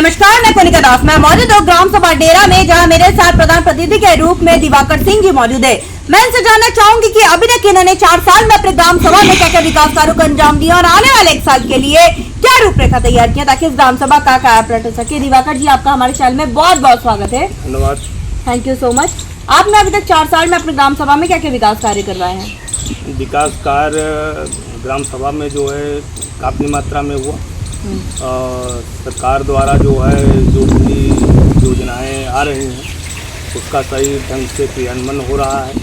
नमस्कार, मैं कोनिका दास। मैं मौजूद हूँ ग्राम सभा डेरा में, जहाँ मेरे साथ प्रधान प्रतिनिधि के रूप में दिवाकर सिंह जी मौजूद है। मैं इनसे जानना चाहूंगी कि अभी तक इन्होंने 4 साल में अपने ग्राम सभा में क्या क्या विकास कार्यों को अंजाम दिया और आने वाले 1 साल के लिए क्या रूपरेखा तैयार किया ताकि इस ग्राम सभा का काया पलट सके। दिवाकर जी, आपका हमारे चैनल में बहुत बहुत स्वागत है। धन्यवाद। Thank you so much. आपने अभी तक 4 साल में अपने ग्राम सभा में क्या क्या विकास कार्य करवाए हैं? विकास कार्य ग्राम सभा में जो है काफ़ी मात्रा में हुआ। सरकार द्वारा जो है जो भी योजनाएं आ रही हैं उसका सही ढंग से क्रियान्वयन हो रहा है।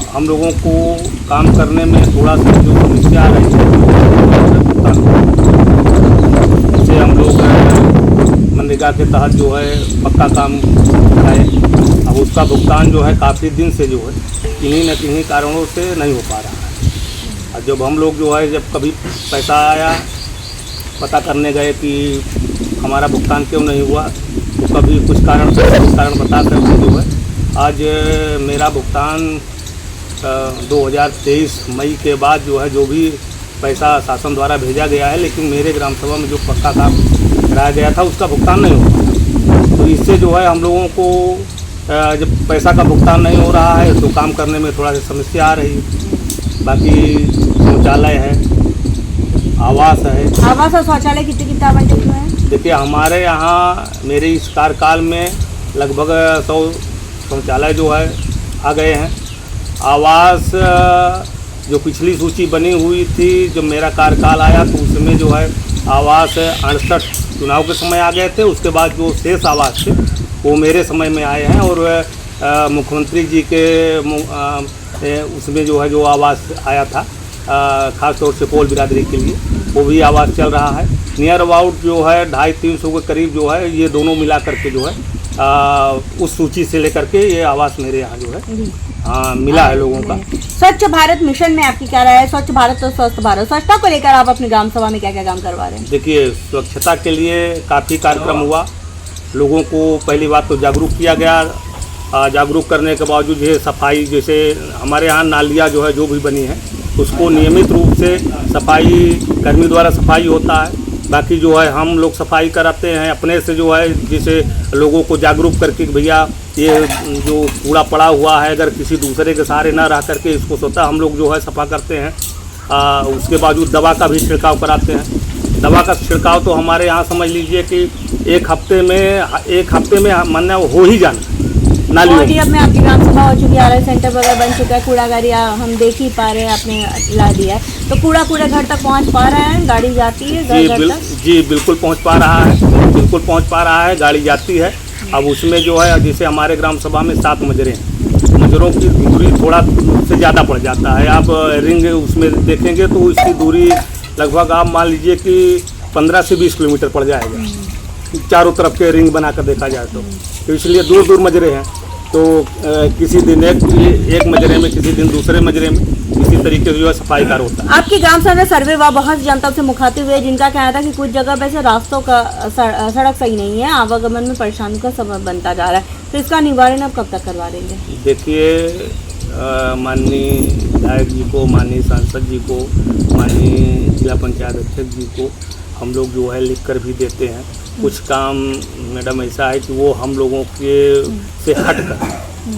हम लोगों को काम करने में थोड़ा सा जो समस्या आ रही है जैसे हम लोग मनरेगा के तहत जो है पक्का काम कराए, अब उसका भुगतान जो है काफ़ी दिन से जो है किन्हीं न किन्हीं कारणों से नहीं हो पा रहा है। और जब हम लोग जो है जब कभी पैसा आया पता करने गए कि हमारा भुगतान क्यों नहीं हुआ, तो कभी कुछ कारण बता करके जो है आज मेरा भुगतान 2023 मई के बाद जो है जो भी पैसा शासन द्वारा भेजा गया है, लेकिन मेरे ग्राम सभा में जो पक्का काम कराया गया था उसका भुगतान नहीं हुआ। तो इससे जो है हम लोगों को जब पैसा का भुगतान नहीं हो रहा है तो काम करने में थोड़ा सी समस्या आ रही है। बाकी शौचालय है, आवास है। आवास और शौचालय कितने आवंटित हुए हैं? देखिए हमारे यहाँ मेरे इस कार्यकाल में लगभग 100 शौचालय जो है आ गए हैं। आवास जो पिछली सूची बनी हुई थी जब मेरा कार्यकाल आया तो उसमें जो है आवास 68 चुनाव के समय आ गए थे। उसके बाद जो शेष आवास थे वो मेरे समय में आए हैं और मुख्यमंत्री जी के उसमें जो है जो आवास आया था खास तौर से पोल बिरादरी के लिए वो भी आवास चल रहा है। नियर अबाउट जो है 250-300 के करीब जो है ये दोनों मिला करके जो है उस सूची से लेकर के ये आवास मेरे यहाँ जो है मिला है लोगों का। स्वच्छ भारत मिशन में आपकी क्या राय है? स्वच्छ भारत और स्वस्थ भारत, स्वच्छता को लेकर आप अपनी ग्राम सभा में क्या क्या काम करवा रहे हैं? देखिए स्वच्छता के लिए काफ़ी कार्यक्रम हुआ। लोगों को पहली बात तो जागरूक किया गया। जागरूक करने के बावजूद ये सफाई, जैसे हमारे यहाँ नालियाँ जो है जो भी बनी है उसको नियमित रूप से सफाई कर्मी द्वारा सफाई होता है। बाकी जो है हम लोग सफाई कराते हैं अपने से जो है, जिसे लोगों को जागरूक करके भैया ये जो कूड़ा पड़ा हुआ है अगर किसी दूसरे के सहारे ना रह करके इसको स्वतः हम लोग जो है सफा करते हैं। उसके बावजूद दवा का भी छिड़काव कराते हैं। दवा का छिड़काव तो हमारे यहाँ समझ लीजिए कि एक हफ्ते में मानना हो ही जाना नालियों में। आपकी ग्राम सभा हो चुकी है, आरआई सेंटर वगैरह बन चुका है, कूड़ा गाड़ी हम देख ही पा रहे हैं, आपने ला दिया है तो कूड़ा घर तक पहुंच पा रहा है? गाड़ी जाती है घर तक? जी बिल्कुल पहुंच पा रहा है, बिल्कुल पहुंच पा रहा है, गाड़ी जाती है। अब उसमें जो है जैसे हमारे ग्राम सभा में 7 मजरे हैं, मजरों की दूरी थोड़ा से ज़्यादा पड़ जाता है। आप रिंग उसमें देखेंगे तो उसकी दूरी लगभग आप मान लीजिए कि 15 से 20 किलोमीटर पड़ जाएगा चारों तरफ के रिंग बनाकर देखा जाए तो इसलिए दूर दूर मजरे हैं। तो किसी दिन एक मजरे में, किसी दिन दूसरे मजरे में, इसी तरीके से जो है सफाई कार्य होता है। आपकी ग्राम सभा में सर्वे हुआ, बहुत जनता से मुखातिब हुए जिनका कहना था कि कुछ जगह पे से रास्तों का सड़क सही नहीं है, आवागमन में परेशानी का सबब बनता जा रहा है, तो इसका निवारण अब कब तक करवा देंगे? देखिए माननीय विधायक जी को, माननीय सांसद जी को, माननीय जिला पंचायत अध्यक्ष जी को हम लोग जो है लिख कर भी देते हैं। कुछ काम मैडम ऐसा है कि वो हम लोगों के से हट कर,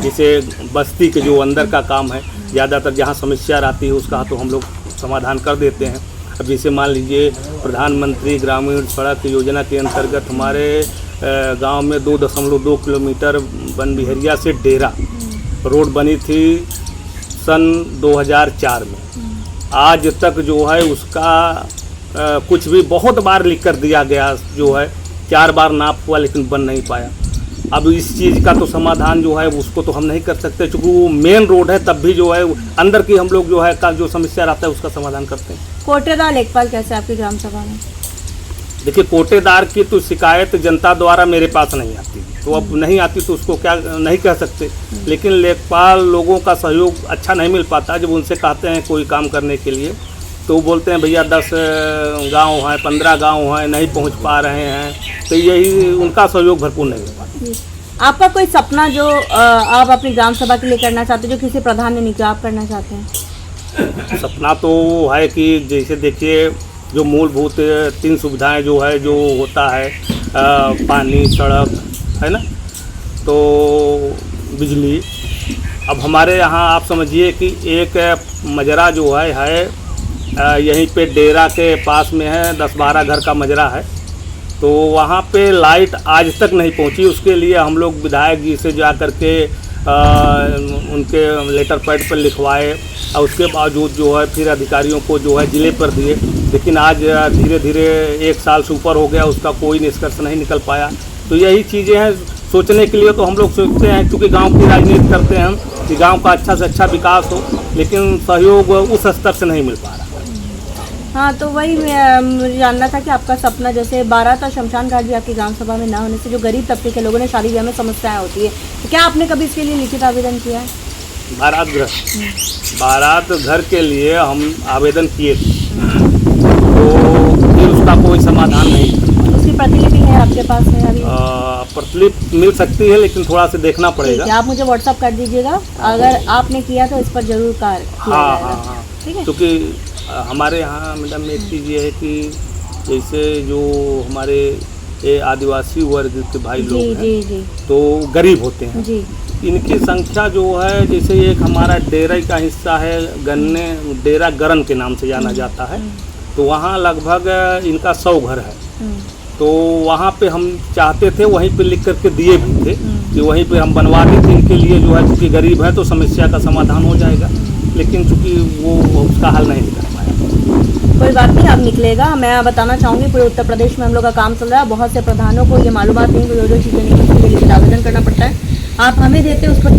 जैसे बस्ती के जो अंदर का काम है ज़्यादातर जहाँ समस्या आती है उसका तो हम लोग समाधान कर देते हैं। अब जैसे मान लीजिए प्रधानमंत्री ग्रामीण सड़क योजना के अंतर्गत हमारे गांव में 2.2 किलोमीटर बनबिहरिया से डेरा रोड बनी थी सन 2004 में। आज तक जो है उसका कुछ भी बहुत बार लिख कर दिया गया, जो है 4 बार नाप हुआ लेकिन बन नहीं पाया। अब इस चीज़ का तो समाधान जो है उसको तो हम नहीं कर सकते, चूँकि वो मेन रोड है, तब भी जो है अंदर की हम लोग जो है का जो समस्या रहता है उसका समाधान करते हैं। कोटेदार लेखपाल कैसे आपकी ग्राम सभा में? देखिए कोटेदार की तो शिकायत जनता द्वारा मेरे पास नहीं आती, तो अब नहीं आती तो उसको क्या नहीं कह सकते, लेकिन लेखपाल लोगों का सहयोग अच्छा नहीं मिल पाता। जब उनसे कहते हैं कोई काम करने के लिए तो बोलते हैं भैया 10 गांव हैं, 15 गांव हैं, नहीं पहुंच पा रहे हैं, तो यही उनका सहयोग भरपूर नहीं मिल पाता। आपका कोई सपना जो आप अपनी ग्राम सभा के लिए करना चाहते हैं, जो किसी प्रधान ने नहीं किया, आप करना चाहते हैं? सपना तो है कि जैसे देखिए जो मूलभूत 3 सुविधाएं जो है जो होता है पानी, सड़क, है ना, तो बिजली। अब हमारे यहाँ आप समझिए कि एक मजरा जो है यहीं पे डेरा के पास में है, 10-12 घर का मजरा है, तो वहाँ पे लाइट आज तक नहीं पहुँची। उसके लिए हम लोग विधायक जी से जा कर के उनके लेटर पैड पर लिखवाए और उसके बावजूद जो है फिर अधिकारियों को जो है ज़िले पर दिए, लेकिन आज धीरे धीरे 1 साल से ऊपर हो गया, उसका कोई निष्कर्ष नहीं निकल पाया। तो यही चीज़ें हैं सोचने के लिए। तो हम लोग सोचते हैं क्योंकि गांव की राजनीति करते हैं हम कि गांव का अच्छा से अच्छा विकास हो, लेकिन सहयोग उस स्तर से नहीं मिल पा रहा। हाँ, तो वही मुझे जानना था कि आपका सपना, जैसे 12 था शमशान घाट भी आपकी ग्राम सभा में ना होने से जो गरीब तबके के लोगों ने शादी ब्याह में समस्याएं होती है, तो क्या आपने कभी इसके लिए लिखित आवेदन किया है? बारात घर के लिए हम आवेदन किए थे, तो फिर उसका कोई समाधान नहीं। उसकी प्रतिलिपि है आपके पास है अभी? प्रतिलिपि मिल सकती है, लेकिन थोड़ा सा देखना पड़ेगा। आप मुझे व्हाट्सअप कर दीजिएगा, अगर आपने किया तो इस पर जरूर कार्य किया जाएगा। हाँ, ठीक है। क्योंकि हमारे यहाँ मैडम एक चीज़ ये है कि जैसे जो हमारे ये आदिवासी वर्ग के भाई लोग हैं तो गरीब होते हैं जी। इनकी संख्या जो है, जैसे एक हमारा डेरा का हिस्सा है, गन्ने डेरा गरन के नाम से जाना जाता है, तो वहाँ लगभग इनका 100 घर है। तो वहाँ पे हम चाहते थे, वहीं पे लिख करके दिए भी थे कि वहीं पे हम बनवा देते इनके लिए जो है, क्योंकि गरीब है तो समस्या का समाधान हो जाएगा, लेकिन चूँकि वो उसका हल नहीं निकल पाया। कोई बात नहीं, अब निकलेगा। मैं बताना चाहूँगी पूरे उत्तर प्रदेश में हम लोग का काम चल रहा है, बहुत से प्रधानों को ये मालूमात नहीं, जो चीज़ें नहीं उसके लिए लिखित आवेदन करना पड़ता है। आप हमें देते उस पर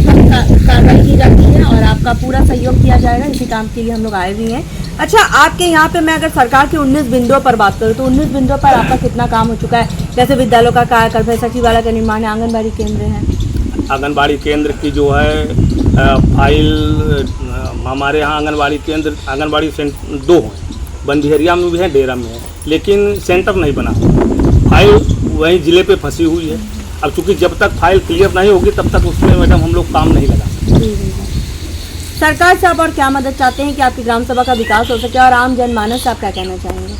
कार्रवाई की जाती है और आपका पूरा सहयोग किया जाएगा। इसी काम के लिए हम लोग आए भी हैं। अच्छा, आपके यहाँ पे मैं अगर सरकार के 19 बिंदुओं पर बात करूँ तो 19 बिंदुओं पर आपका कितना काम हो चुका है? जैसे विद्यालयों का कार्य, सचिवालय का निर्माण है, आंगनबाड़ी केंद्र है। आंगनबाड़ी केंद्र की जो है फाइल हमारे यहाँ आंगनबाड़ी सेंटर 2 हैं, बंधियरिया में भी है, डेरा में है, लेकिन सेंटर नहीं बना। फाइल वहीं ज़िले पे फंसी हुई है। अब चूँकि जब तक फाइल क्लियर नहीं होगी तब तक उसमें मैडम हम लोग काम नहीं लगा सकते। सरकार से आप और क्या मदद चाहते हैं कि आपकी ग्राम सभा का विकास हो सके, और आम जनमानस से आप क्या कहना चाहेंगे?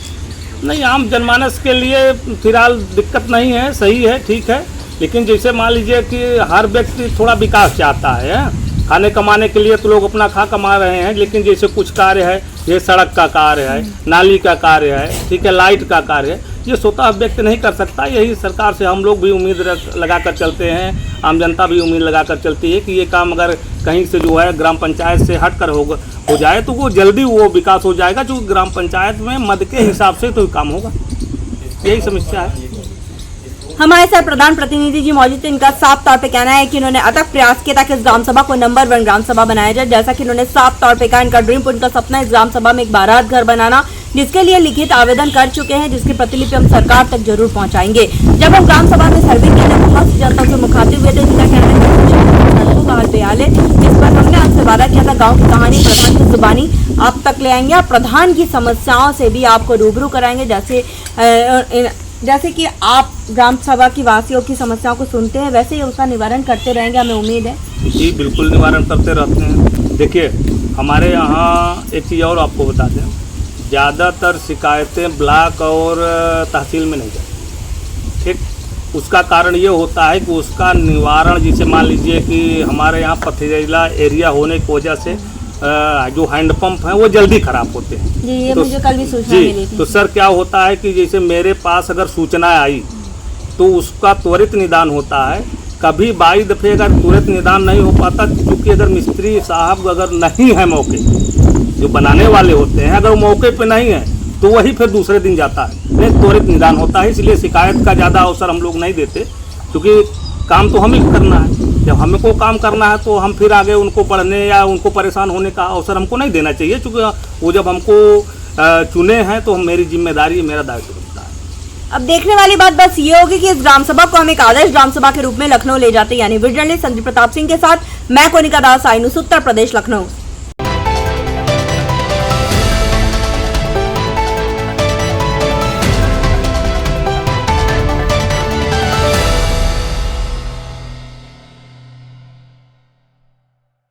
नहीं, आम जनमानस के लिए फिलहाल दिक्कत नहीं है, सही है, ठीक है, लेकिन जैसे मान लीजिए कि हर व्यक्ति थोड़ा विकास चाहता है। खाने कमाने के लिए तो लोग अपना कमा रहे हैं, लेकिन जैसे कुछ कार्य है, ये सड़क का कार्य है, नाली का कार्य है, ठीक है, लाइट का कार्य है, ये स्वतः व्यक्ति नहीं कर सकता। यही सरकार से हम लोग भी उम्मीद लगा कर चलते हैं, आम जनता भी उम्मीद लगा कर चलती है कि ये काम अगर कहीं से जो है ग्राम पंचायत से हट कर हो जाए तो वो जल्दी वो विकास हो जाएगा, क्योंकि ग्राम पंचायत में मद के हिसाब से तो काम होगा। यही समस्या है। हमारे साथ प्रधान प्रतिनिधि जी मौजूद थे। इनका साफ तौर पे कहना है कि इन्होंने अथक प्रयास किया ताकि इस ग्राम सभा को नंबर 1 ग्राम सभा बनाया जाए। जैसा कि इन्होंने साफ तौर पे कहा, इनका ड्रीम, उनका सपना है इस ग्राम सभा में एक बारात घर बनाना, जिसके लिए लिखित आवेदन कर चुके हैं, जिसकी प्रतिलिपि हम सरकार तक जरूर पहुंचाएंगे। जब हम ग्राम सभा में सर्वे के लिए बहुत सी जनता से मुखातिब हुए थे, जिनका कहना है सड़कों का हाल बेहाल है, जिस पर हमने आपसे वादा किया था गाँव की कहानी प्रधान की जुबानी आप तक ले आएंगे। प्रधान की समस्याओं से भी आपको रूबरू कराएंगे, जैसे कि आप ग्राम सभा की वासियों की समस्याओं को सुनते हैं, वैसे ही उसका निवारण करते रहेंगे, हमें उम्मीद है। जी बिल्कुल निवारण करते रहते हैं। देखिए, हमारे यहाँ एक चीज़ और आपको बता दें, ज़्यादातर शिकायतें ब्लॉक और तहसील में नहीं जाती, ठीक। उसका कारण ये होता है कि उसका निवारण, जिसे मान लीजिए कि हमारे यहाँ पथरीला एरिया होने की वजह से जो हैंडपंप हैं वो जल्दी खराब होते हैं। जी, ये तो मुझे कल भी सूचना मिली थी। तो सर क्या होता है कि जैसे मेरे पास अगर सूचना आई तो उसका त्वरित निदान होता है। कभी 22 दफ़े अगर तुरंत निदान नहीं हो पाता, क्योंकि अगर मिस्त्री साहब अगर नहीं है मौके, जो बनाने वाले होते हैं, अगर मौके पे नहीं है तो वही फिर दूसरे दिन जाता है, नहीं त्वरित निदान होता है। इसलिए शिकायत का ज़्यादा अवसर हम लोग नहीं देते, क्योंकि काम तो हमें करना है। जब हमें को काम करना है तो हम फिर आगे उनको पढ़ने या उनको परेशान होने का अवसर हमको नहीं देना चाहिए, क्योंकि वो जब हमको चुने हैं तो मेरी जिम्मेदारी, मेरा दायित्व बनता है। अब देखने वाली बात बस ये होगी कि इस ग्राम सभा को हम एक आदर्श ग्राम सभा के रूप में लखनऊ ले जाते हैं। यानी वीडियो जर्नलिस्ट संजीव प्रताप सिंह के साथ मैं कोनिका दास, आई न्यूज़ उत्तर प्रदेश, लखनऊ।